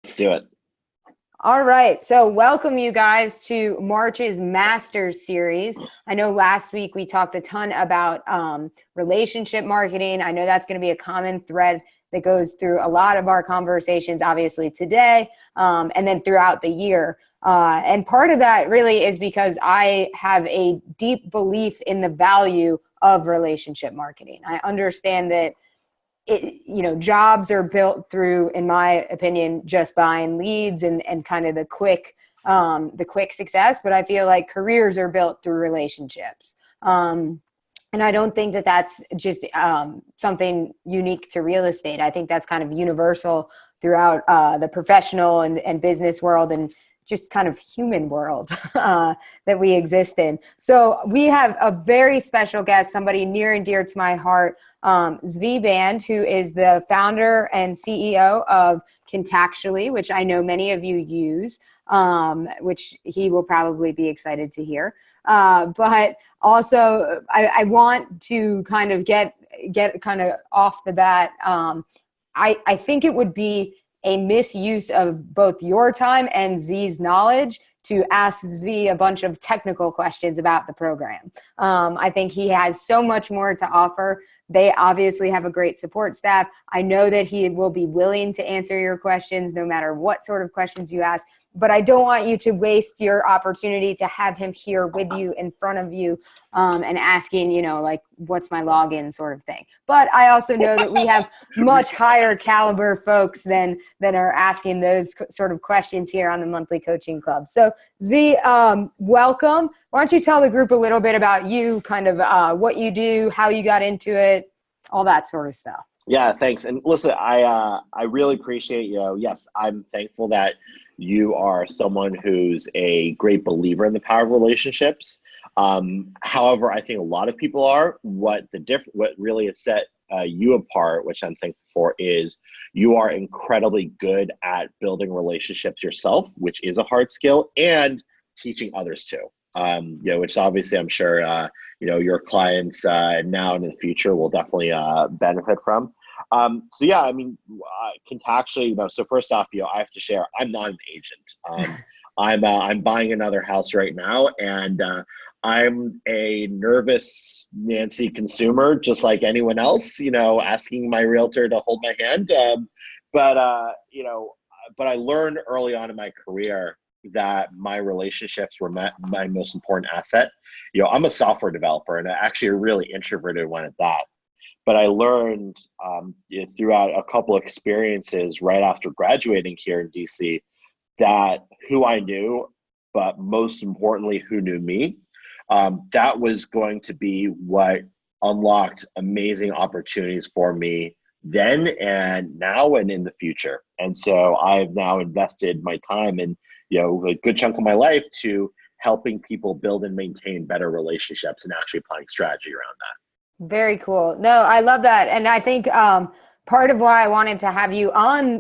Let's do it. All right. So welcome you guys to March's Masters series. I know last week we talked a ton about relationship marketing. I know that's going to be a common thread that goes through a lot of our conversations, obviously today, and then throughout the year. And part of that really is because I have a deep belief in the value of relationship marketing. I understand that jobs are built through, in my opinion, just buying leads and kind of the quick success. But I feel like careers are built through relationships. And I don't think that that's just something unique to real estate. I think that's kind of universal throughout the professional and business world and just kind of human world that we exist in. So we have a very special guest, somebody near and dear to my heart, Zvi Band, who is the founder and CEO of Contactually, which I know many of you use, which he will probably be excited to hear. But also, I want to kind of get kind of off the bat. I think it would be a misuse of both your time and Zvi's knowledge to ask Zvi a bunch of technical questions about the program. I think he has so much more to offer. They obviously have a great support staff. I know that he will be willing to answer your questions no matter what sort of questions you ask, but I don't want you to waste your opportunity to have him here with you in front of you and asking, like, what's my login sort of thing. But I also know that we have much higher caliber folks than are asking those sort of questions here on the Monthly Coaching Club. So Zvi, welcome. Why don't you tell the group a little bit about you, kind of what you do, how you got into it, all that sort of stuff. Yeah, thanks. And listen, I really appreciate you. Yes, I'm thankful that you are someone who's a great believer in the power of relationships. However, I think a lot of people are. What really has set you apart, which I'm thankful for, is you are incredibly good at building relationships yourself, which is a hard skill, and teaching others too. Which obviously I'm sure your clients now and in the future will definitely benefit from. Contactually, so first off, I have to share, I'm not an agent. I'm buying another house right now, and I'm a nervous Nancy consumer, just like anyone else, asking my realtor to hold my hand. But I learned early on in my career that my relationships were my most important asset. I'm a software developer and actually a really introverted one at that. But I learned throughout a couple experiences right after graduating here in DC that who I knew, but most importantly, who knew me, that was going to be what unlocked amazing opportunities for me then and now and in the future. And so I've now invested my time and a good chunk of my life to helping people build and maintain better relationships and actually applying strategy around that. Very cool. No, I love that. And I think part of why I wanted to have you on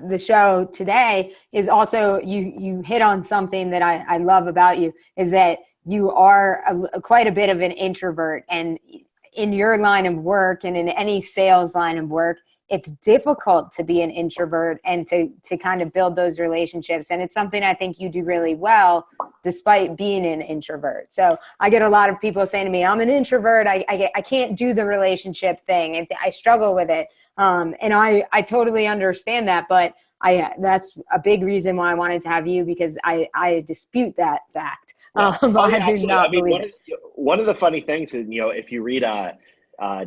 the show today is also you hit on something that I love about you, is that you are quite a bit of an introvert. And in your line of work and in any sales line of work, it's difficult to be an introvert and to kind of build those relationships. And it's something I think you do really well, despite being an introvert. So I get a lot of people saying to me, I'm an introvert. I can't do the relationship thing. I struggle with it. And I totally understand that. But that's a big reason why I wanted to have you, because I dispute that fact. Yeah. I do not believe it. One of the funny things is, if you read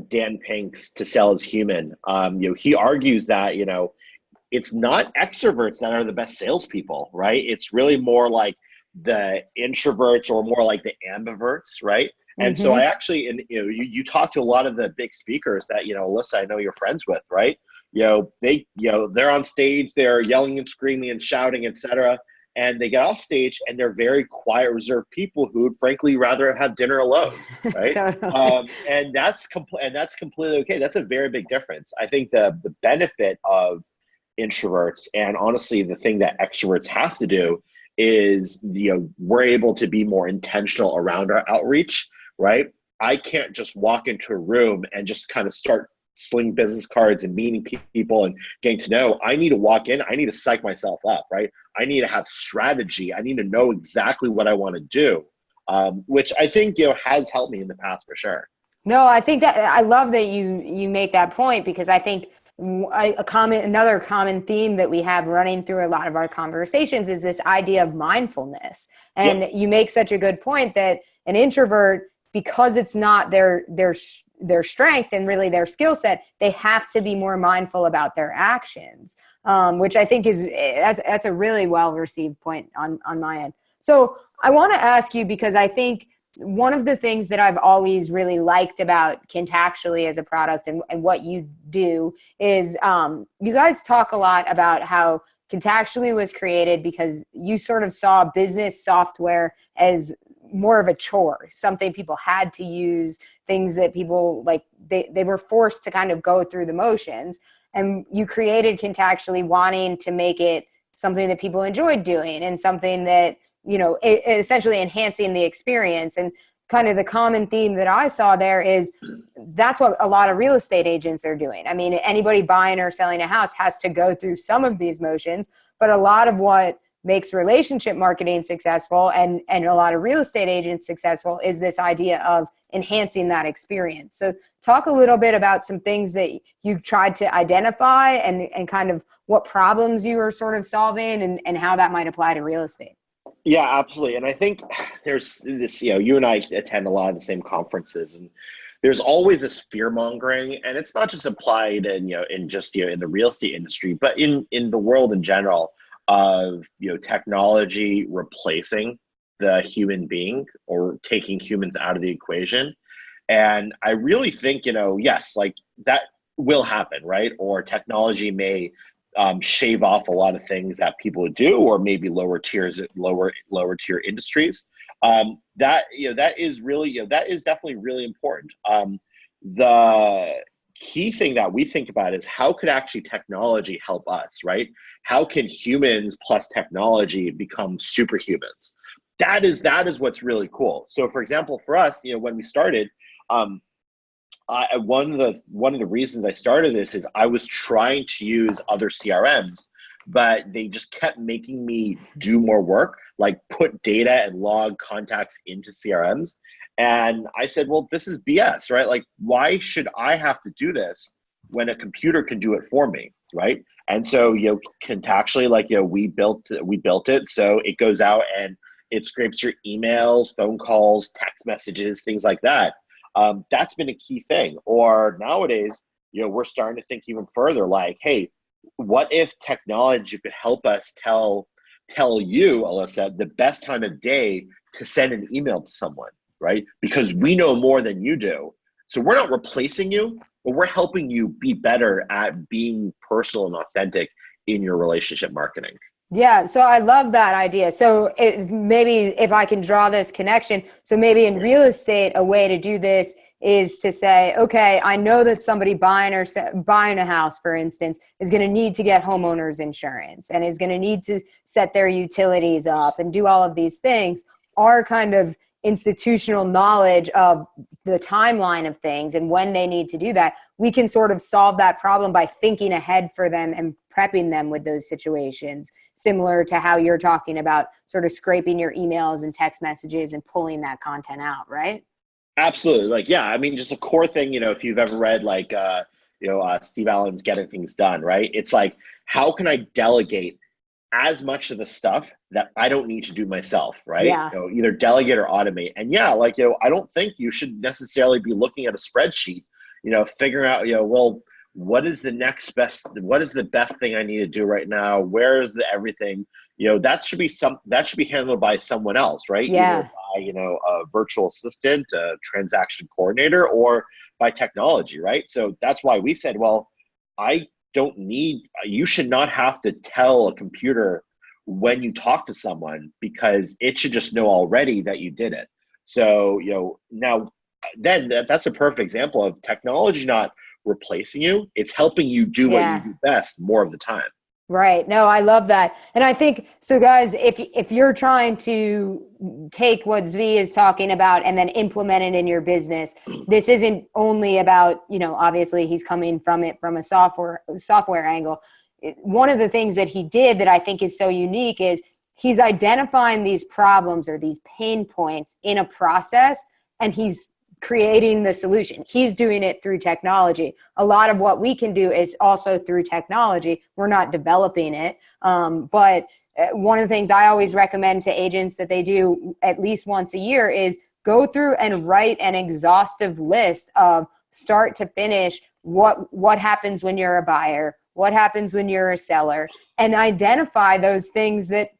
Dan Pink's To Sell is Human, he argues that, it's not extroverts that are the best salespeople, right? It's really more like the introverts or more like the ambiverts, right? And so I actually, and you talk to a lot of the big speakers that, Alyssa, I know you're friends with, right? They're on stage, they're yelling and screaming and shouting, etc. And they get off stage and they're very quiet, reserved people who would frankly rather have dinner alone, right? Totally. And that's completely okay. That's a very big difference. I think the benefit of introverts, and honestly, the thing that extroverts have to do is, we're able to be more intentional around our outreach, right? I can't just walk into a room and just kind of start sling business cards and meeting people and getting to know. I need to walk in, I need to psych myself up, right? I need to have strategy. I need to know exactly what I want to do, which I think, has helped me in the past for sure. No, I think that I love that you make that point, because I think another common theme that we have running through a lot of our conversations is this idea of mindfulness. And Yep. you make such a good point that an introvert, because it's not their strength and really their skill set, they have to be more mindful about their actions, which I think that's a really well received point on my end. So I want to ask you, because I think one of the things that I've always really liked about Contactually as a product and what you do is you guys talk a lot about how Contactually was created because you sort of saw business software as more of a chore, something people had to use, things that people like, they were forced to kind of go through the motions. And you created Contactually wanting to make it something that people enjoyed doing and something that, essentially enhancing the experience. And kind of the common theme that I saw there is that's what a lot of real estate agents are doing. I mean, anybody buying or selling a house has to go through some of these motions, but a lot of what makes relationship marketing successful and a lot of real estate agents successful is this idea of enhancing that experience. So talk a little bit about some things that you tried to identify and kind of what problems you were sort of solving and how that might apply to real estate. Yeah, absolutely. And I think there's this, you and I attend a lot of the same conferences, and there's always this fear mongering, and it's not just applied in just, in the real estate industry, but in the world in general of, technology replacing the human being or taking humans out of the equation. And I really think, yes, like that will happen, right? Or technology may shave off a lot of things that people would do, or maybe lower tier industries. That is really, that is definitely really important. The key thing that we think about is how could actually technology help us, right? How can humans plus technology become superhumans? That is what's really cool. So, for example, for us, when we started, one of the reasons I started this is I was trying to use other CRMs, but they just kept making me do more work, like put data and log contacts into CRMs. And I said, well, this is BS, right? Like, why should I have to do this when a computer can do it for me, right? And so, Contactually, we built it so it goes out and it scrapes your emails, phone calls, text messages, things like that. That's been a key thing. Or nowadays, we're starting to think even further, like, hey, what if technology could help us tell you, Alyssa, the best time of day to send an email to someone, right? Because we know more than you do. So we're not replacing you, but we're helping you be better at being personal and authentic in your relationship marketing. Yeah, so I love that idea. So maybe if I can draw this connection, so maybe in real estate, a way to do this is to say, okay, I know that somebody buying a house, for instance, is going to need to get homeowners insurance and is going to need to set their utilities up and do all of these things. Our kind of institutional knowledge of the timeline of things and when they need to do that, we can sort of solve that problem by thinking ahead for them and prepping them with those situations, similar to how you're talking about sort of scraping your emails and text messages and pulling that content out, right? Absolutely. I mean, just a core thing, if you've ever read Steve Allen's Getting Things Done, right? It's like, how can I delegate as much of the stuff that I don't need to do myself, right? Yeah. Either delegate or automate. And I don't think you should necessarily be looking at a spreadsheet, figuring out, well, what is the best thing I need to do right now? Where is everything? That should be handled by someone else, right? Yeah. Either by, a virtual assistant, a transaction coordinator, or by technology, right? So that's why we said, well, you should not have to tell a computer when you talk to someone, because it should just know already that you did it. So, now then that's a perfect example of technology not replacing you. It's helping you do what you do best more of the time. Right. No, I love that. And I think, so guys, if you're trying to take what Zvi is talking about and then implement it in your business, this isn't only about, obviously he's coming from it from a software angle. One of the things that he did that I think is so unique is he's identifying these problems or these pain points in a process, and he's creating the solution. He's doing it through technology. A lot of what we can do is also through technology. We're not developing it. But one of the things I always recommend to agents that they do at least once a year is go through and write an exhaustive list of start to finish what happens when you're a buyer, what happens when you're a seller, and identify those things that,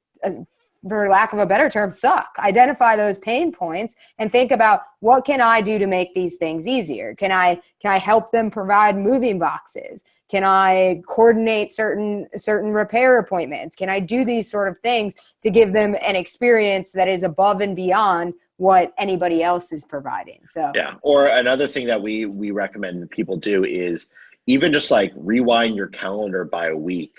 for lack of a better term, suck. Identify those pain points and think about, what can I do to make these things easier? Can I help them provide moving boxes? Can I coordinate certain repair appointments? Can I do these sort of things to give them an experience that is above and beyond what anybody else is providing? So yeah. Or another thing that we recommend that people do is even just like rewind your calendar by a week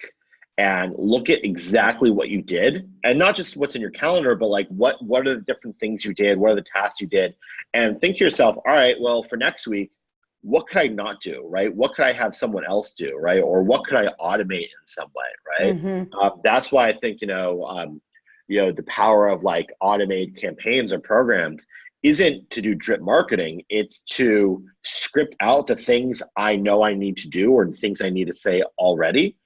and look at exactly what you did, and not just what's in your calendar, but like what are the different things you did, what are the tasks you did, and think to yourself, all right, well, for next week, what could I not do, right? What could I have someone else do, right? Or what could I automate in some way, right? mm-hmm. That's why I think, the power of like automated campaigns or programs isn't to do drip marketing. It's to script out the things I know I need to do or things I need to say already,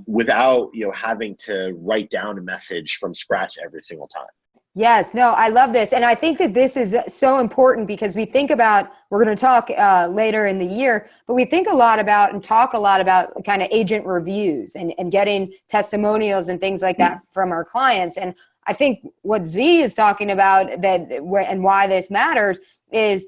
without having to write down a message from scratch every single time. Yes, no, I love this. And I think that this is so important because we think about, we're going to talk later in the year, but we think a lot about and talk a lot about kind of agent reviews and getting testimonials and things like that from our clients. And I think what Zvi is talking about and why this matters is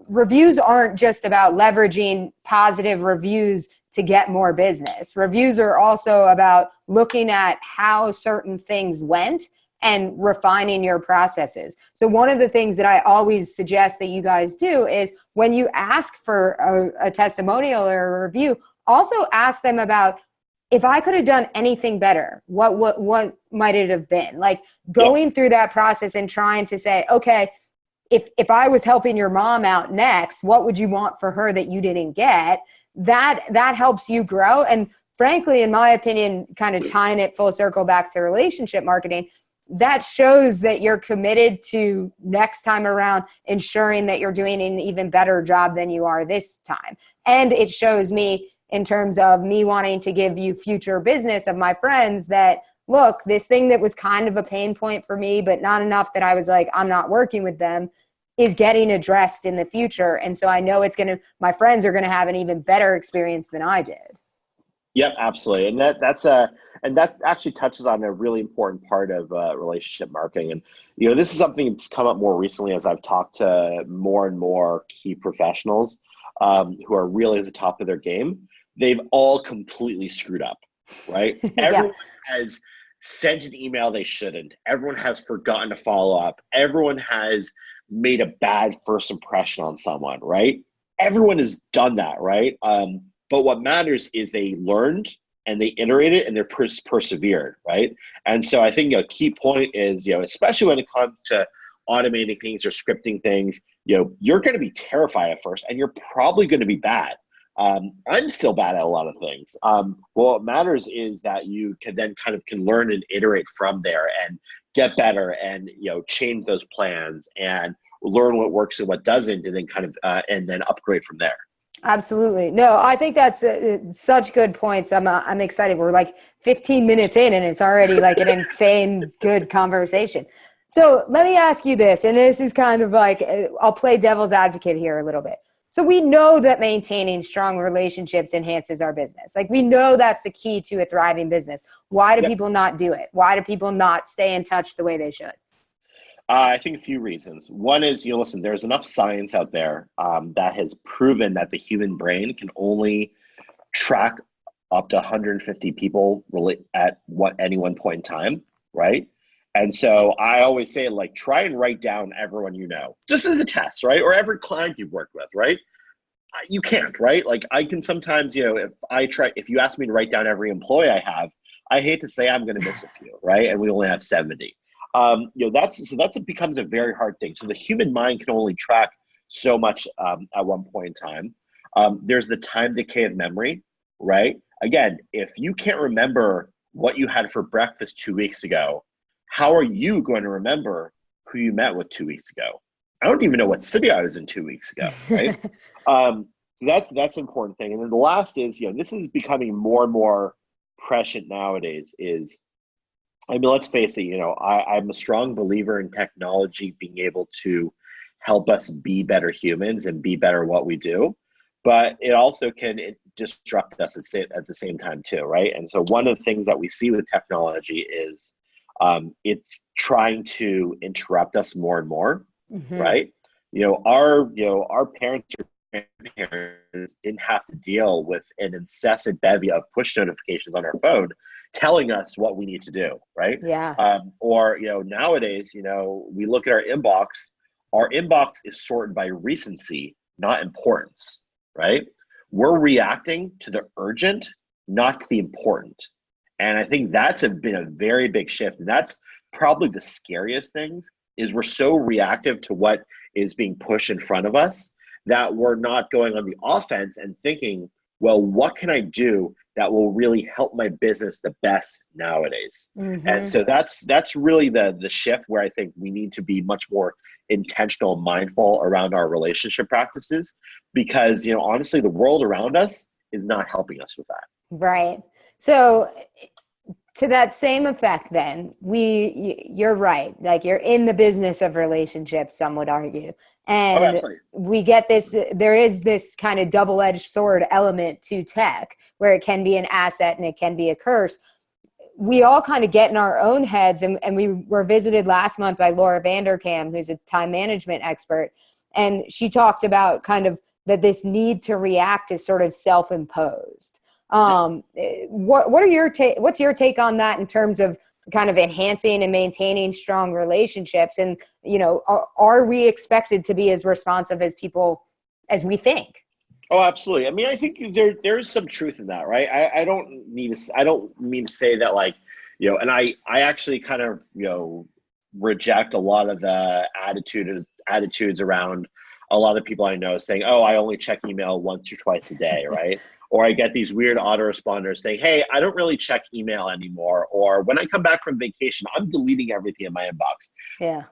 reviews aren't just about leveraging positive reviews to get more business. Reviews are also about looking at how certain things went and refining your processes. So one of the things that I always suggest that you guys do is when you ask for a testimonial or a review, also ask them about, if I could have done anything better, what might it have been? Like going through that process and trying to say, okay, if I was helping your mom out next, what would you want for her that you didn't get? That helps you grow. And frankly, in my opinion, kind of tying it full circle back to relationship marketing, that shows that you're committed to next time around ensuring that you're doing an even better job than you are this time. And it shows me in terms of me wanting to give you future business of my friends that, look, this thing that was kind of a pain point for me, but not enough that I was like, I'm not working with them, is getting addressed in the future. And so I know my friends are going to have an even better experience than I did. Yep, absolutely. And that actually touches on a really important part of relationship marketing. And, this is something that's come up more recently as I've talked to more and more key professionals who are really at the top of their game. They've all completely screwed up, right? Everyone has sent an email they shouldn't. Everyone has forgotten to follow up. Everyone has made a bad first impression on someone, right? Everyone has done that, right? But what matters is they learned and they iterated and they're persevered, right? And so I think a key point is, especially when it comes to automating things or scripting things, you're going to be terrified at first and you're probably going to be bad. I'm still bad at a lot of things. What matters is that you can then can learn and iterate from there and get better and, change those plans and learn what works and what doesn't, and then and then upgrade from there. Absolutely. No, I think that's such good points. I'm excited. We're like 15 minutes in and it's already like an insane good conversation. So let me ask you this, and this is kind of like, I'll play devil's advocate here a little bit. So we know that maintaining strong relationships enhances our business. Like we know that's the key to a thriving business. Why do people not do it? Why do people not stay in touch the way they should? I think a few reasons. One is, listen, there's enough science out there that has proven that the human brain can only track up to 150 people at any one point in time, right? And so I always say, like, try and write down everyone you know, just as a test, right? Or every client you've worked with, right? You can't, right? Like I can sometimes, if you ask me to write down every employee I have, I hate to say I'm going to miss a few, right? And we only have 70. It becomes a very hard thing. So the human mind can only track so much at one point in time. There's the time decay of memory, right? Again, if you can't remember what you had for breakfast 2 weeks ago, how are you going to remember who you met with 2 weeks ago? I don't even know what city I was in 2 weeks ago, right? So that's an important thing. And then the last is, this is becoming more and more prescient nowadays is, let's face it, I'm a strong believer in technology being able to help us be better humans and be better at what we do. But it also can disrupt us at the same time too, right? And so one of the things that we see with technology is it's trying to interrupt us more and more, right? Our parents or grandparents didn't have to deal with an incessant bevy of push notifications on our phone telling us what we need to do, right? Yeah. Nowadays, we look at our inbox. Our inbox is sorted by recency, not importance, right? We're reacting to the urgent, not to the important. And I think that's been a very big shift. And that's probably the scariest things is we're so reactive to what is being pushed in front of us that we're not going on the offense and thinking, well, what can I do that will really help my business the best nowadays? And so that's really the shift where I think we need to be much more intentional and mindful around our relationship practices, because honestly, the world around us is not helping us with that. Right. So to that same effect, then you're right. Like, you're in the business of relationships, some would argue. And we get this, there is this kind of double-edged sword element to tech where it can be an asset and it can be a curse. We all kind of get in our own heads, and we were visited last month by Laura Vanderkam, who's a time management expert. And she talked about kind of that this need to react is sort of self-imposed. What's your take on that in terms of kind of enhancing and maintaining strong relationships? And, are we expected to be as responsive as people as we think? Oh, absolutely. I think there is some truth in that, right? I don't mean to say that, like, and I actually kind of, reject a lot of the attitudes around a lot of people I know saying, oh, I only check email once or twice a day, right? Or I get these weird autoresponders saying, hey, I don't really check email anymore. Or when I come back from vacation, I'm deleting everything in my inbox. Yeah.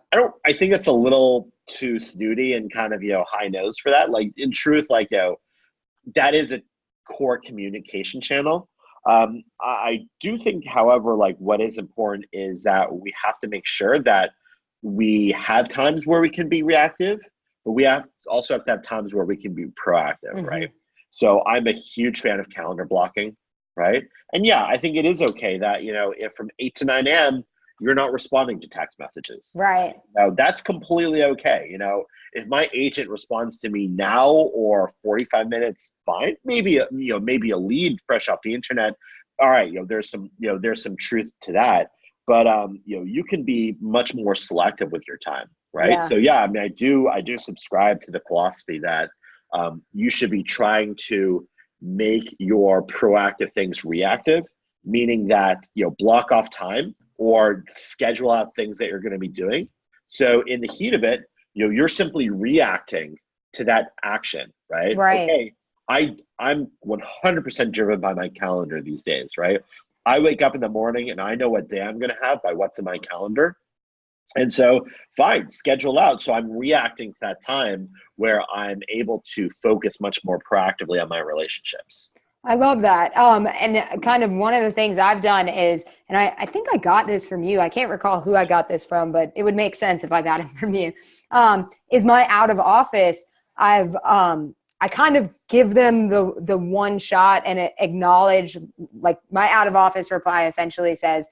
I think that's a little too snooty and kind of, high nose for that. Like, in truth, like, that is a core communication channel. I do think, however, like, what is important is that we have to make sure that we have times where we can be reactive, but we also have to have times where we can be proactive, right? So I'm a huge fan of calendar blocking, right? And yeah, I think it is okay that, if from 8 to 9 a.m., you're not responding to text messages. Right. Now, that's completely okay. If my agent responds to me now or 45 minutes, fine. Maybe a lead fresh off the internet. All right, there's some truth to that. But you can be much more selective with your time, right? Yeah. So yeah, I do subscribe to the philosophy that you should be trying to make your proactive things reactive, meaning that, block off time or schedule out things that you're going to be doing. So in the heat of it, you're simply reacting to that action, right? Right. Okay, I'm 100% driven by my calendar these days, right? I wake up in the morning and I know what day I'm going to have by what's in my calendar. And so, fine, schedule out. So I'm reacting to that time where I'm able to focus much more proactively on my relationships. I love that. And kind of one of the things I've done is, and I think I got this from you. I can't recall who I got this from, but it would make sense if I got it from you. Is my out of office. I kind of give them the one shot and acknowledge, like, my out of office reply essentially says,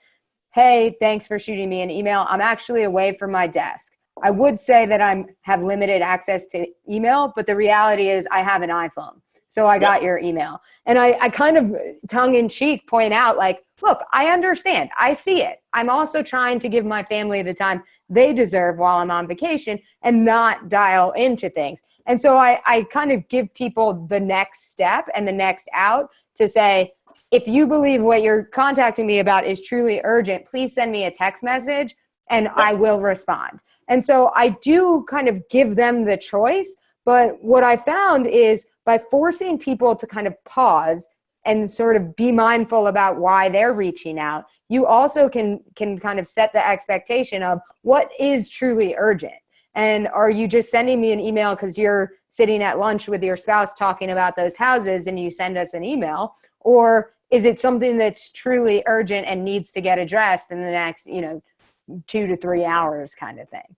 hey, thanks for shooting me an email. I'm actually away from my desk. I would say that I have limited access to email, but the reality is I have an iPhone. So I got your email. And I kind of tongue in cheek point out, like, look, I understand. I see it. I'm also trying to give my family the time they deserve while I'm on vacation and not dial into things. And so I kind of give people the next step and the next out to say, if you believe what you're contacting me about is truly urgent, please send me a text message and I will respond. And so I do kind of give them the choice. But what I found is by forcing people to kind of pause and sort of be mindful about why they're reaching out, you also can kind of set the expectation of what is truly urgent. And are you just sending me an email because you're sitting at lunch with your spouse talking about those houses and you send us an email? Or is it something that's truly urgent and needs to get addressed in the next, 2 to 3 hours kind of thing?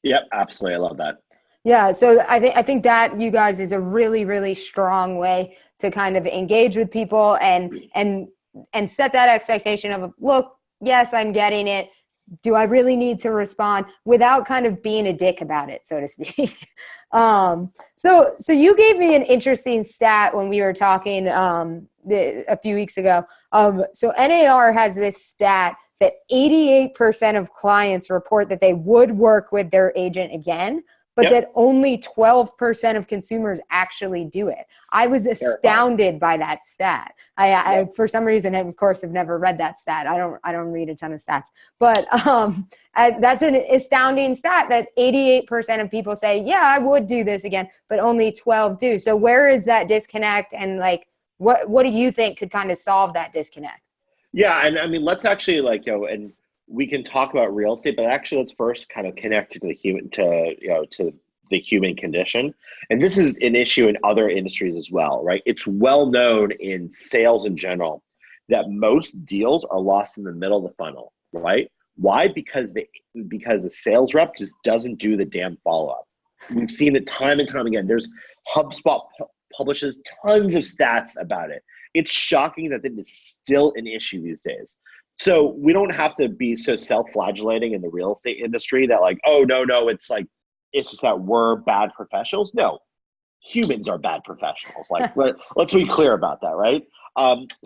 Yep, absolutely. I love that. Yeah, so I think that, you guys, is a really, really strong way to kind of engage with people and set that expectation of, look, yes, I'm getting it. Do I really need to respond, without kind of being a dick about it, so to speak? So you gave me an interesting stat when we were talking a few weeks ago. So NAR has this stat that 88% of clients report that they would work with their agent again, but that only 12% of consumers actually do it. I was astounded by that stat. I for some reason, of course, have never read that stat. I don't read a ton of stats, but that's an astounding stat that 88% of people say, yeah, I would do this again, but only 12 do. So where is that disconnect? And like, what do you think could kind of solve that disconnect? Yeah, and I mean, let's actually and we can talk about real estate, but actually let's first kind of connect to the human condition. And this is an issue in other industries as well, right? It's well known in sales in general that most deals are lost in the middle of the funnel, right? Why? Because the sales rep just doesn't do the damn follow-up. We've seen it time and time again. There's HubSpot publishes tons of stats about it. It's shocking that it is still an issue these days. So we don't have to be so self-flagellating in the real estate industry that like, oh, no, it's just that we're bad professionals. No, humans are bad professionals. Like, let's be clear about that, right?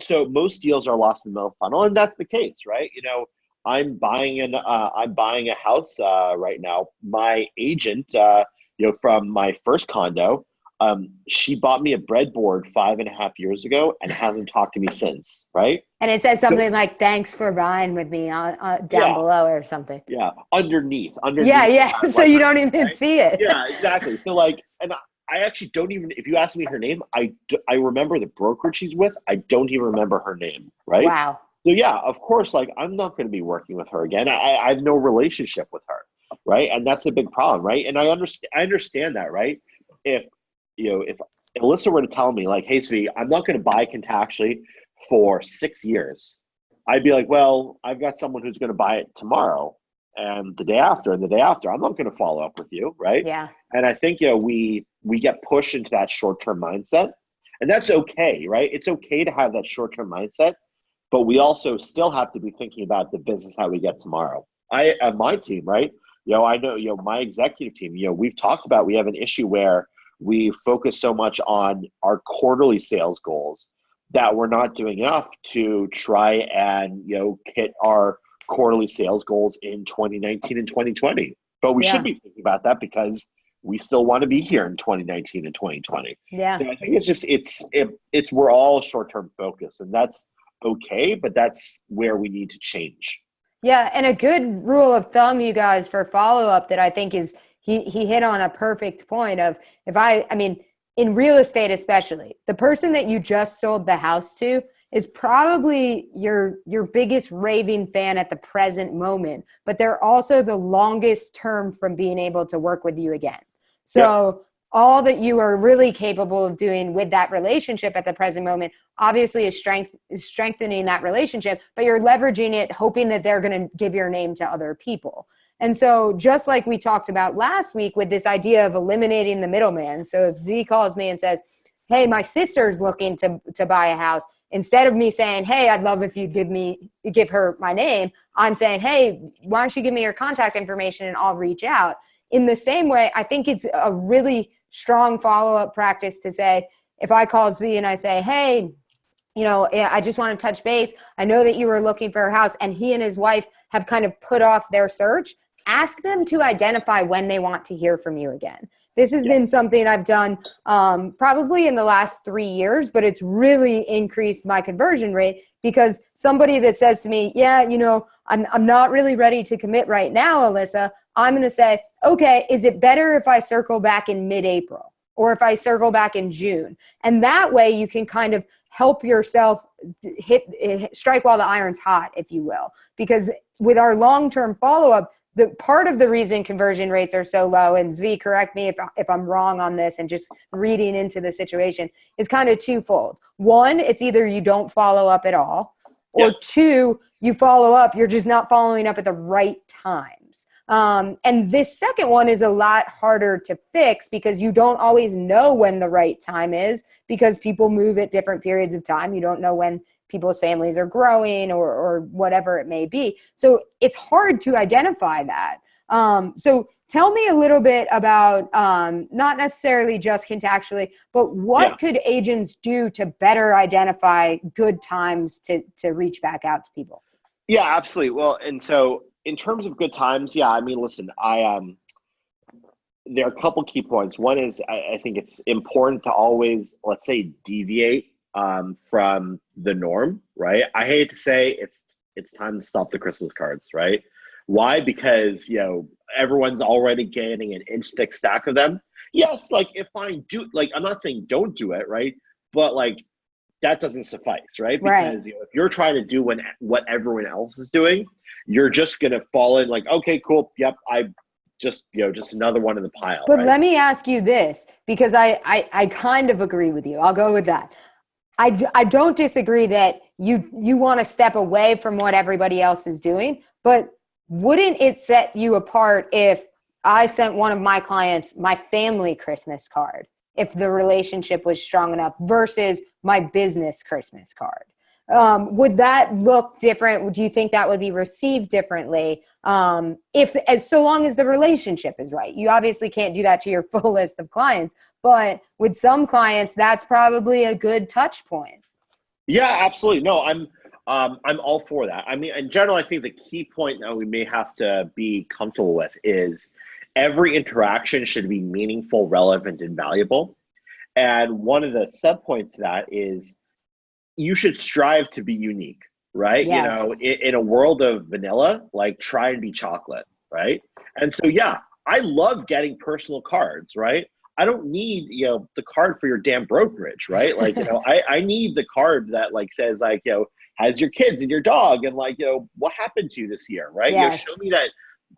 So most deals are lost in the middle of the funnel, and that's the case, right? I'm buying a house right now. My agent, from my first condo, she bought me a breadboard 5.5 years ago and hasn't talked to me since, right? And it says something like, thanks for buying with me down below or something. Yeah, underneath. Yeah. So you don't even see it. Yeah, exactly. So and I actually don't even, if you ask me her name, I remember the brokerage she's with. I don't even remember her name, right? Wow. So yeah, of course, I'm not going to be working with her again. I have no relationship with her, right? And that's a big problem, right? And I understand that, right? If Alyssa were to tell me like, hey, Zvi, I'm not going to buy Contactually for 6 years, I'd be like, well, I've got someone who's going to buy it tomorrow and the day after and the day after. I'm not going to follow up with you, right? Yeah. And I think, we get pushed into that short-term mindset, and that's okay, right? It's okay to have that short-term mindset, but we also still have to be thinking about the business, how we get tomorrow. My team, right? I know, my executive team, we've talked about, we have an issue where we focus so much on our quarterly sales goals that we're not doing enough to try and, hit our quarterly sales goals in 2019 and 2020. But we should be thinking about that because we still want to be here in 2019 and 2020. Yeah. So I think it's just, we're all short-term focused, and that's okay, but that's where we need to change. Yeah. And a good rule of thumb, you guys, for follow-up that I think is, he hit on a perfect point of, in real estate especially, the person that you just sold the house to is probably your biggest raving fan at the present moment, but they're also the longest term from being able to work with you again. So all that you are really capable of doing with that relationship at the present moment, obviously is strengthening that relationship, but you're leveraging it, hoping that they're going to give your name to other people. And so just like we talked about last week with this idea of eliminating the middleman. So if Z calls me and says, hey, my sister's looking to buy a house, instead of me saying, hey, I'd love if you give her my name, I'm saying, hey, why don't you give me your contact information and I'll reach out. In the same way, I think it's a really strong follow-up practice to say, if I call Zvi and I say, hey, I just want to touch base. I know that you were looking for a house and he and his wife have kind of put off their search. Ask them to identify when they want to hear from you again. This has been something I've done probably in the last 3 years, but it's really increased my conversion rate because somebody that says to me, yeah, you know, I'm not really ready to commit right now, Alyssa, I'm going to say, okay, is it better if I circle back in mid-April or if I circle back in June? And that way you can kind of help yourself strike while the iron's hot, if you will, because with our long-term follow-up, the part of the reason conversion rates are so low, and Zvi, correct me if I'm wrong on this and just reading into the situation, is kind of twofold. One, it's either you don't follow up at all, or two, you follow up, you're just not following up at the right times. And this second one is a lot harder to fix because you don't always know when the right time is because people move at different periods of time. You don't know when people's families are growing or whatever it may be. So it's hard to identify that. So tell me a little bit about not necessarily just Contactually, but what could agents do to better identify good times to reach back out to people? Yeah, absolutely. Well, and so in terms of good times, I mean, listen, there are a couple key points. One is I think it's important to always, let's say, deviate from the norm, right? I hate to say it's time to stop the Christmas cards, right? Why? Because, you know, everyone's already getting an inch thick stack of them. Yes, like if I do, like, I'm not saying don't do it, right? But like, that doesn't suffice, right? Because you know, if you're trying to do what everyone else is doing, you're just going to fall in like, okay, cool. Yep. I just, you know, just another one in the pile. But let me ask you this, because I kind of agree with you. I'll go with that. I don't disagree that you want to step away from what everybody else is doing, but wouldn't it set you apart if I sent one of my clients my family Christmas card, if the relationship was strong enough versus my business Christmas card? Would that look different? Do you think that would be received differently? So long as the relationship is right. You obviously can't do that to your full list of clients, but with some clients, that's probably a good touch point. Yeah, absolutely. No, I'm all for that. I mean, in general, I think the key point that we may have to be comfortable with is every interaction should be meaningful, relevant, and valuable. And one of the sub points to that is you should strive to be unique, right? Yes. You know, in a world of vanilla, like try and be chocolate, right? And so, yeah, I love getting personal cards, right? I don't need, you know, the card for your damn brokerage, right? Like, you know, I need the card that like says like, you know, has your kids and your dog and like, you know, what happened to you this year, right? Yes. You know,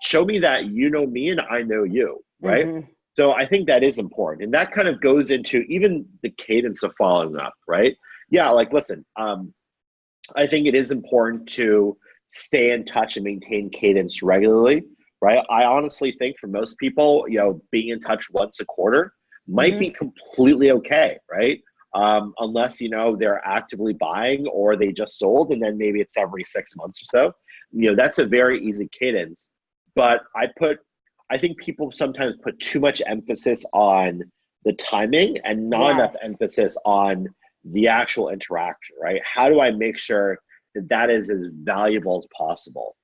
show me that you know me and I know you, right? Mm-hmm. So I think that is important. And that kind of goes into even the cadence of following up, right? Yeah, like, listen, I think it is important to stay in touch and maintain cadence regularly, right? I honestly think for most people, you know, being in touch once a quarter might be completely okay, right? Unless, you know, they're actively buying or they just sold and then maybe it's every 6 months or so. You know, that's a very easy cadence. But I think people sometimes put too much emphasis on the timing and not enough emphasis on the actual interaction, right? How do I make sure that that is as valuable as possible?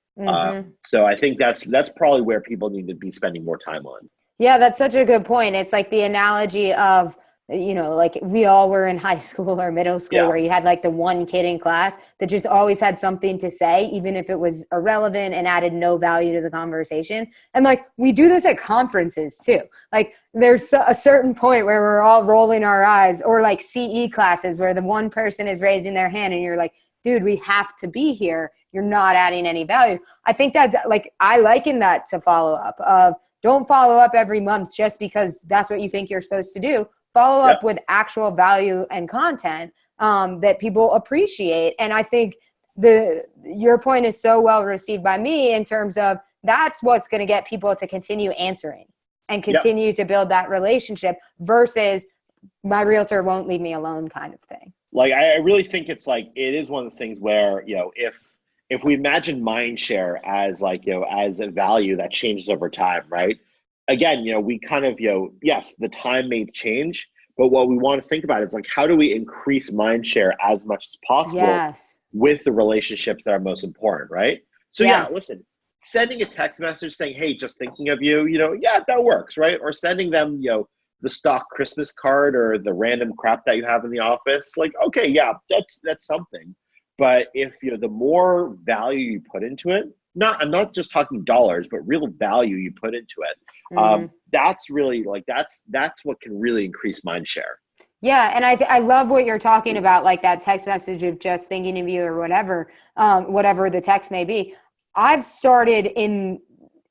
So I think that's probably where people need to be spending more time on. Yeah, that's such a good point. It's like the analogy of, you know, like we all were in high school or middle school where you had like the one kid in class that just always had something to say, even if it was irrelevant and added no value to the conversation. And like, we do this at conferences too. Like there's a certain point where we're all rolling our eyes, or like CE classes where the one person is raising their hand and you're like, dude, we have to be here. You're not adding any value. I think that's like, I liken that to follow up of don't follow up every month just because that's what you think you're supposed to do. Follow up with actual value and content that people appreciate. And I think your point is so well received by me in terms of that's what's going to get people to continue answering and continue to build that relationship versus my realtor won't leave me alone kind of thing. Like, I really think it's like, it is one of those things where, you know, if we imagine Mindshare as like, you know, as a value that changes over time, right? Again, you know, we kind of, you know, yes, the time may change, but what we want to think about is like, how do we increase Mindshare as much as possible with the relationships that are most important, right? So yeah, listen, sending a text message saying, hey, just thinking of you, yeah, that works, right? Or sending them, the stock Christmas card or the random crap that you have in the office. Like, okay, yeah, that's something. But if, the more value you put into it, I'm not just talking dollars, but real value you put into it. That's really that's what can really increase mind share. Yeah. And I love what you're talking about, like that text message of just thinking of you or whatever, whatever the text may be. I've started in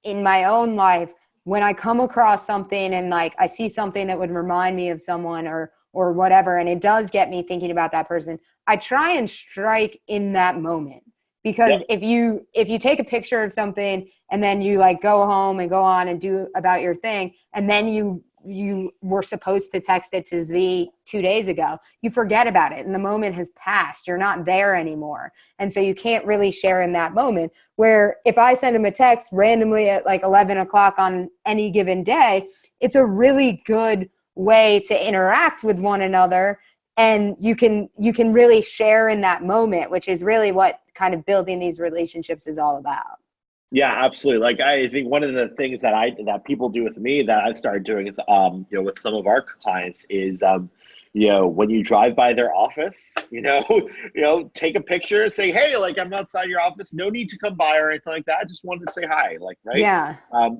my own life, when I come across something and like I see something that would remind me of someone or whatever, and it does get me thinking about that person, I try and strike in that moment. Because if you take a picture of something and then you like go home and go on and do about your thing, and then you were supposed to text it to Zvi 2 days ago, you forget about it and the moment has passed. You're not there anymore. And so you can't really share in that moment. Where if I send him a text randomly at like 11 o'clock on any given day, it's a really good way to interact with one another. And you can really share in that moment, which is really what kind of building these relationships is all about. Yeah, absolutely. Like I think one of the things that people do with me that I've started doing with with some of our clients is when you drive by their office, take a picture, say, hey, like I'm outside your office, no need to come by or anything like that. I just wanted to say hi, like, right? Yeah.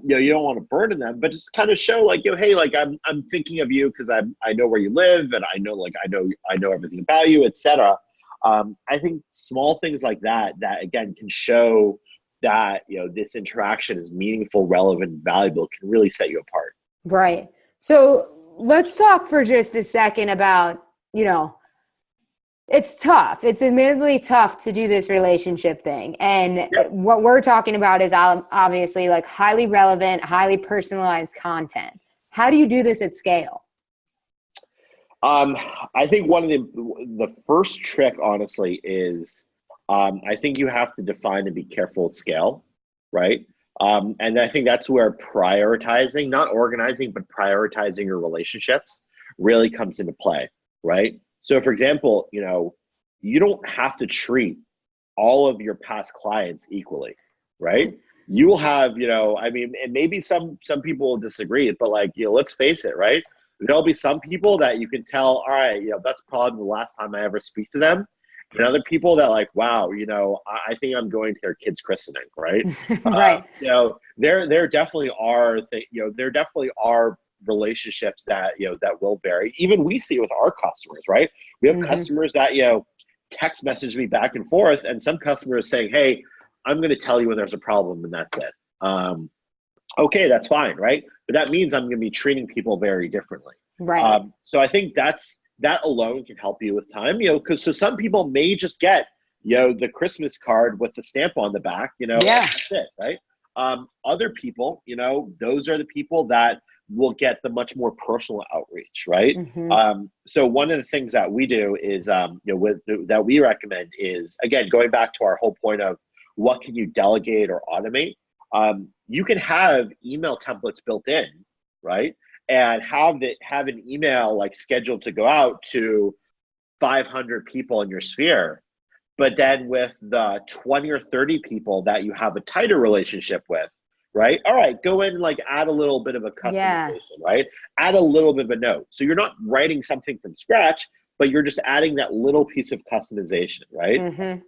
You don't want to burden them, but just kind of show like, hey, like I'm thinking of you because I know where you live and I know everything about you, etc. I think small things like that again can show that this interaction is meaningful, relevant, valuable, can really set you apart. Right. So let's talk for just a second about, it's tough. It's admittedly tough to do this relationship thing. And what we're talking about is obviously like highly relevant, highly personalized content. How do you do this at scale? I think one of the first trick, honestly, is I think you have to define and be careful with scale, right? And I think that's where prioritizing, not organizing, but prioritizing your relationships really comes into play, right? So for example, you don't have to treat all of your past clients equally, right? You will have, and maybe some people will disagree, but like, let's face it, right? There'll be some people that you can tell, all right, that's probably the last time I ever speak to them. And other people that like, wow, I think I'm going to their kid's christening, right? Right. There definitely are there definitely are relationships that that will vary. Even we see it with our customers, right? We have customers that text message me back and forth, and some customers saying, hey, I'm going to tell you when there's a problem, and that's it. Okay, that's fine, right? But that means I'm going to be treating people very differently. Right. So I think that alone can help you with time, because so some people may just get, the Christmas card with the stamp on the back, that's it, right? Other people, those are the people that will get the much more personal outreach, right? So one of the things that we do is, that we recommend is, again, going back to our whole point of what can you delegate or automate? You can have email templates built in, right? And have an email like scheduled to go out to 500 people in your sphere. But then with the 20 or 30 people that you have a tighter relationship with, right? All right, go in and like add a little bit of a customization, right? Add a little bit of a note. So you're not writing something from scratch, but you're just adding that little piece of customization, right?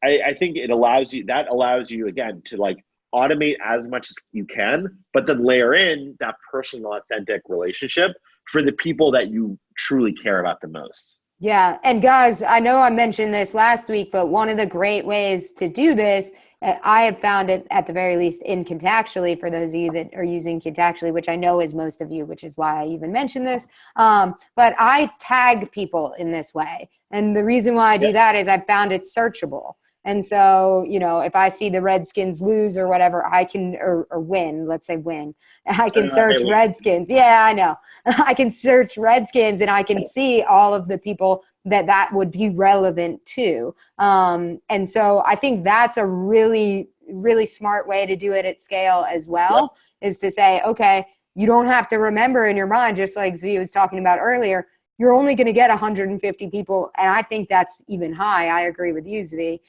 I think it allows you again to like automate as much as you can, but then layer in that personal, authentic relationship for the people that you truly care about the most. Yeah. And guys, I know I mentioned this last week, but one of the great ways to do this, I have found it at the very least in Contactually, for those of you that are using Contactually, which I know is most of you, which is why I even mentioned this. But I tag people in this way. And the reason why I do that is I've found it searchable. And so, if I see the Redskins lose or whatever, I can, or win, let's say win, I can search Redskins. Yeah, I know. I can search Redskins and I can see all of the people that would be relevant to. And so I think that's a really, really smart way to do it at scale as well, is to say, okay, you don't have to remember in your mind, just like Zvi was talking about earlier, you're only going to get 150 people. And I think that's even high. I agree with you, Zvi.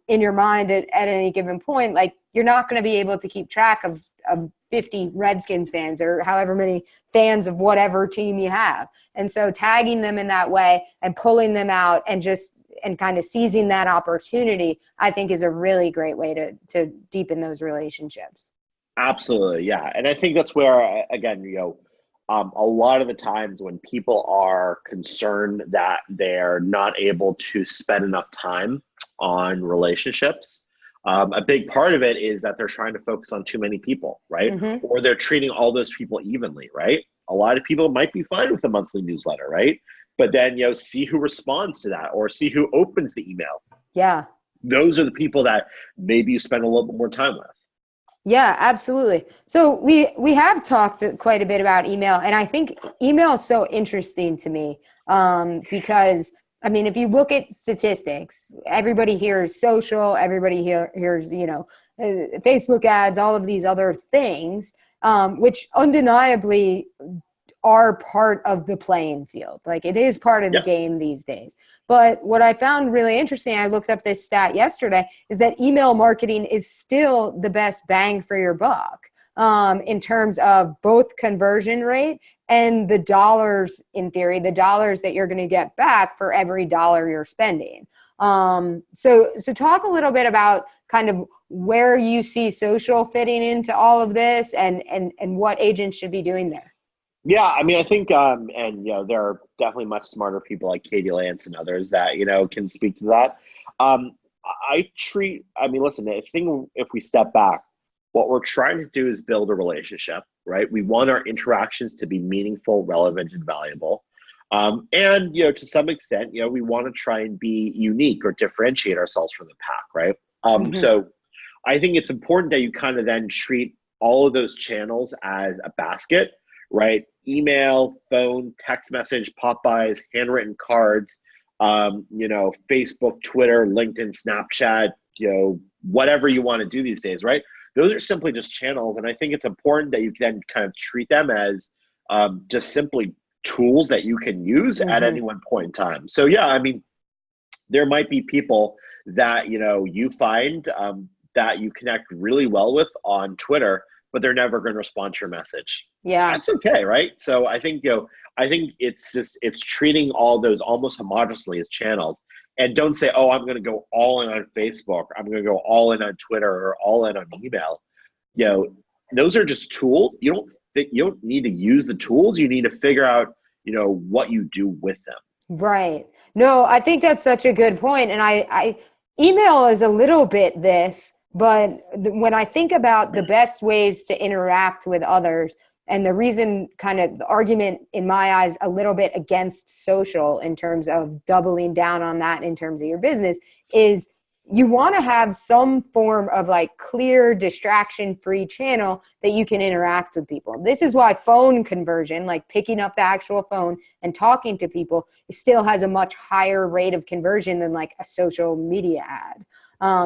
In your mind at any given point, like you're not going to be able to keep track of 50 Redskins fans or however many fans of whatever team you have. And so tagging them in that way and pulling them out and kind of seizing that opportunity, I think is a really great way to deepen those relationships. Absolutely. Yeah. And I think that's where, again, a lot of the times when people are concerned that they're not able to spend enough time on relationships, a big part of it is that they're trying to focus on too many people, right? Mm-hmm. Or they're treating all those people evenly, right? A lot of people might be fine with a monthly newsletter, right? But then, see who responds to that or see who opens the email. Yeah. Those are the people that maybe you spend a little bit more time with. Yeah, absolutely. So we have talked quite a bit about email, and I think email is so interesting to me because, I mean, if you look at statistics, everybody hears social, everybody hears, Facebook ads, all of these other things, which undeniably are part of the playing field. Like, it is part of the game these days. But what I found really interesting, I looked up this stat yesterday, is that email marketing is still the best bang for your buck in terms of both conversion rate and the dollars, in theory, the dollars that you're going to get back for every dollar you're spending. So talk a little bit about kind of where you see social fitting into all of this and what agents should be doing there. Yeah, I mean, I think, there are definitely much smarter people like Katie Lance and others that, can speak to that. Listen, I think if we step back, what we're trying to do is build a relationship, right? We want our interactions to be meaningful, relevant, and valuable. And, to some extent, we want to try and be unique or differentiate ourselves from the pack, right? So I think it's important that you kind of then treat all of those channels as a basket, right? Email, phone, text message, pop-bys, handwritten cards, Facebook, Twitter, LinkedIn, Snapchat, whatever you want to do these days, right? Those are simply just channels. And I think it's important that you can kind of treat them as just simply tools that you can use at any one point in time. So yeah, I mean, there might be people that, you find that you connect really well with on Twitter, but they're never going to respond to your message. Yeah. That's okay, right? So I think, it's treating all those almost homogeneously as channels. And don't say, oh, I'm going to go all in on Facebook. I'm going to go all in on Twitter or all in on email. Those are just tools. You don't need to use the tools. You need to figure out, what you do with them. Right. No, I think that's such a good point. And I email is a little bit this, but when I think about the best ways to interact with others, and the reason, kind of the argument in my eyes a little bit against social in terms of doubling down on that in terms of your business, is you want to have some form of like clear distraction-free channel that you can interact with people. This is why phone conversion, like picking up the actual phone and talking to people, still has a much higher rate of conversion than like a social media ad.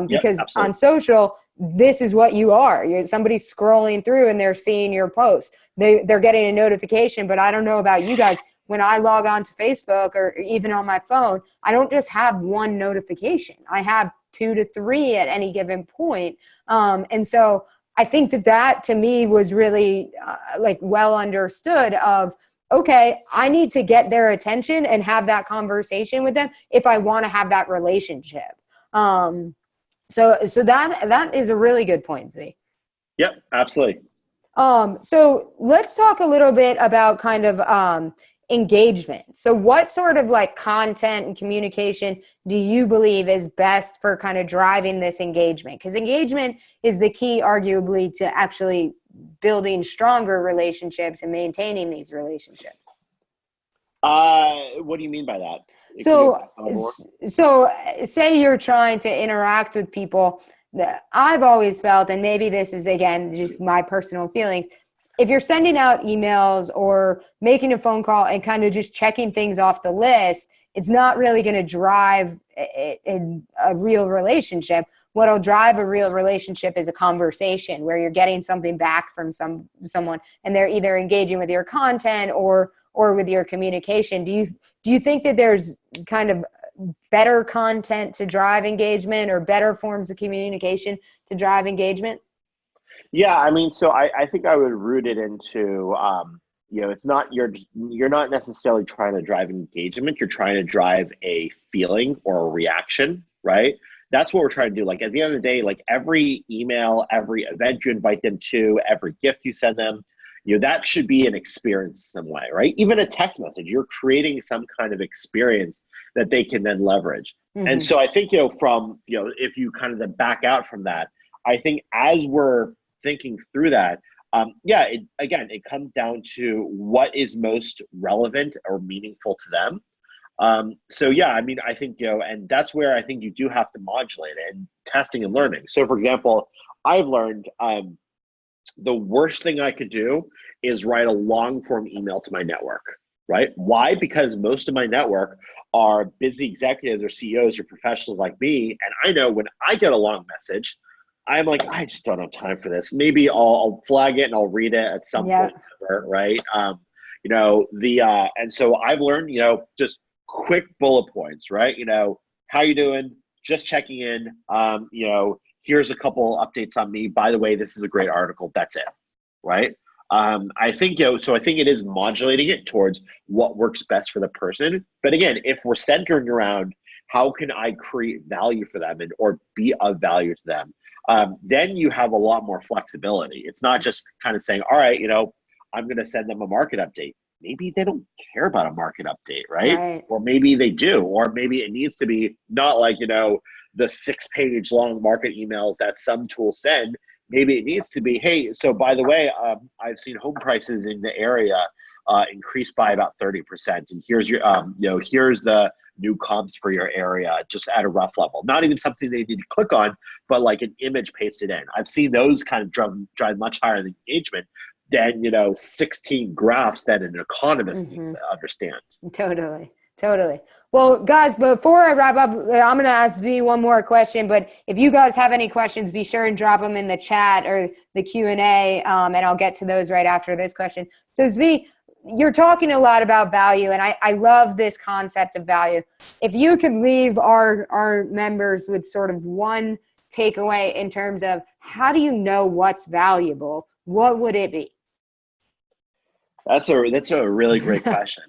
Because on social, this is what you are. Somebody's scrolling through and they're seeing your post. They're getting a notification, but I don't know about you guys. When I log on to Facebook or even on my phone, I don't just have one notification. I have 2 to 3 at any given point. And so I think that to me was really well understood of, okay, I need to get their attention and have that conversation with them if I want to have that relationship. So that is a really good point, Zvi. Yep, absolutely. So let's talk a little bit about kind of engagement. So what sort of like content and communication do you believe is best for kind of driving this engagement? Because engagement is the key, arguably, to actually building stronger relationships and maintaining these relationships. What do you mean by that? So say you're trying to interact with people that I've always felt, and maybe this is, again, just my personal feelings, if you're sending out emails or making a phone call and kind of just checking things off the list, it's not really going to drive a real relationship. What'll drive a real relationship is a conversation where you're getting something back from someone and they're either engaging with your content or with your communication. Do you think that there's kind of better content to drive engagement or better forms of communication to drive engagement? Yeah, I mean, so I think I would root it into, it's not, you're not necessarily trying to drive engagement. You're trying to drive a feeling or a reaction, right? That's what we're trying to do. Like at the end of the day, like every email, every event you invite them to, every gift you send them, that should be an experience some way, right? Even a text message, you're creating some kind of experience that they can then leverage. Mm-hmm. And so I think, if you kind of then back out from that, I think as we're thinking through that, it comes down to what is most relevant or meaningful to them. I think, and that's where I think you do have to modulate it and testing and learning. So for example, I've learned the worst thing I could do is write a long form email to my network, right? Why? Because most of my network are busy executives or CEOs or professionals like me. And I know when I get a long message, I'm like, I just don't have time for this. Maybe I'll flag it and I'll read it at some point, right? And so I've learned, just quick bullet points, right? How you doing? Just checking in. Here's a couple updates on me. By the way, this is a great article. That's it, right? I think, I think it is modulating it towards what works best for the person. But again, if we're centering around how can I create value for them or be of value to them, then you have a lot more flexibility. It's not just kind of saying, all right, I'm going to send them a market update. Maybe they don't care about a market update, right? Or maybe they do, or maybe it needs to be not like, the 6-page long market emails that some tools send. Maybe it needs to be, hey, so by the way, I've seen home prices in the area increase by about 30%. And here's your, here's the new comps for your area, just at a rough level. Not even something they need to click on, but like an image pasted in. I've seen those kind of drive much higher engagement than 16 graphs that an economist needs to understand. Totally. Well, guys, before I wrap up, I'm going to ask Zvi one more question. But if you guys have any questions, be sure and drop them in the chat or the Q&A, and I'll get to those right after this question. So Zvi, you're talking a lot about value, and I love this concept of value. If you could leave our members with sort of one takeaway in terms of how do you know what's valuable, what would it be? That's a really great question.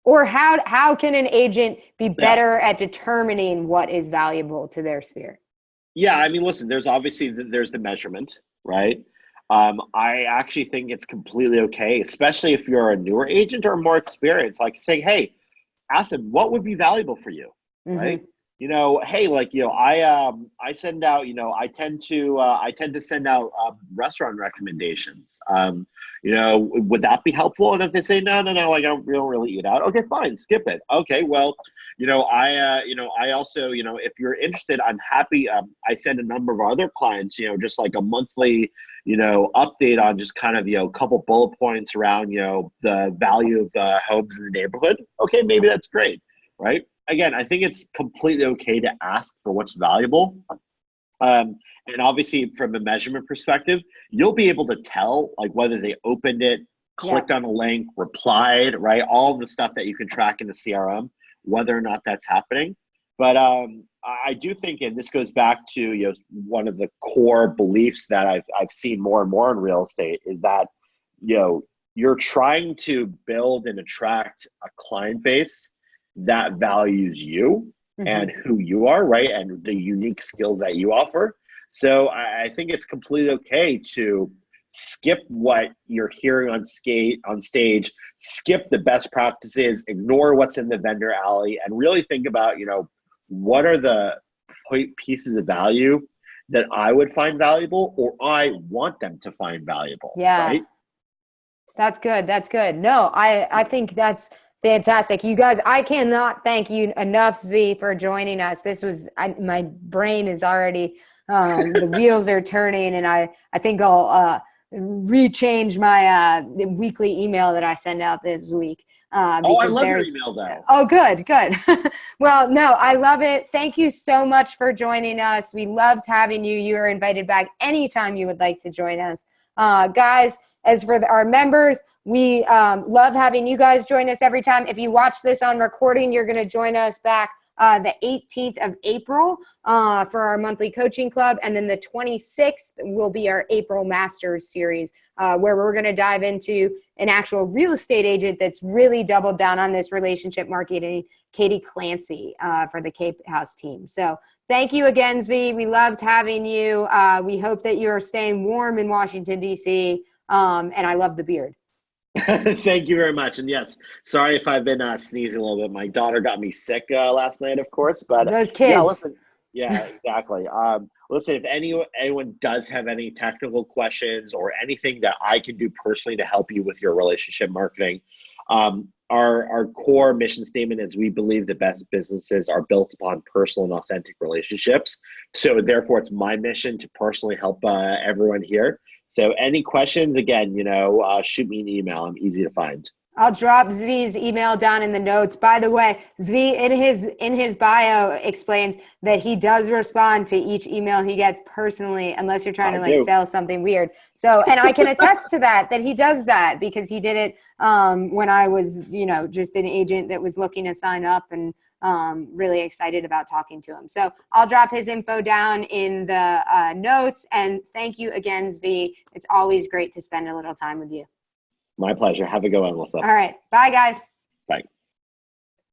Or how can an agent be better at determining what is valuable to their sphere? Yeah, I mean, listen, there's the measurement, right? I actually think it's completely okay, especially if you're a newer agent or more experienced, like saying, hey, ask them what would be valuable for you, right? Hey, I send out, I tend to send out restaurant recommendations. Would that be helpful? And if they say, no, like we don't really eat out. Okay, fine, skip it. Okay, well, I also, if you're interested, I'm happy. I send a number of other clients, just like a monthly, update on just kind of, a couple bullet points around, the value of the homes in the neighborhood. Okay, maybe that's great, right? Again, I think it's completely okay to ask for what's valuable. And obviously from a measurement perspective, you'll be able to tell like whether they opened it, clicked on a link, replied, right? All of the stuff that you can track in the CRM, whether or not that's happening. But I do think, and this goes back to one of the core beliefs that I've seen more and more in real estate is that you're trying to build and attract a client base that values you and who you are, right? And the unique skills that you offer. So I think it's completely okay to skip what you're hearing on stage, skip the best practices, ignore what's in the vendor alley, and really think about, what are the pieces of value that I would find valuable or I want them to find valuable, right? That's good. No, I think that's fantastic. You guys, I cannot thank you enough, Zvi, for joining us. This was, my brain is already, the wheels are turning, and I think I'll rechange my weekly email that I send out this week. I love your email though. Oh, good. Well, no, I love it. Thank you so much for joining us. We loved having you. You are invited back anytime you would like to join us. Guys, As for our members, we love having you guys join us every time. If you watch this on recording, you're going to join us back the 18th of April for our monthly coaching club. And then the 26th will be our April Masters series, where we're going to dive into an actual real estate agent that's really doubled down on this relationship marketing, Katie Clancy, for the Cape House team. So thank you again, Zvi. We loved having you. We hope that you're staying warm in Washington, D.C. And I love the beard. Thank you very much. And yes, sorry if I've been sneezing a little bit. My daughter got me sick last night, of course. But those kids. Yeah, listen. Yeah, exactly. Listen, if anyone does have any technical questions or anything that I can do personally to help you with your relationship marketing, our core mission statement is we believe the best businesses are built upon personal and authentic relationships. So therefore, it's my mission to personally help everyone here. So any questions, again, shoot me an email. I'm easy to find. I'll drop Zvi's email down in the notes. By the way, Zvi in his bio explains that he does respond to each email he gets personally, unless you're trying to sell something weird. So, and I can attest to that he does that because he did it when I was, just an agent that was looking to sign up and really excited about talking to him. So I'll drop his info down in the notes. And thank you again, Zvi. It's always great to spend a little time with you. My pleasure. Have a good one, Alyssa. All right. Bye, guys. Bye.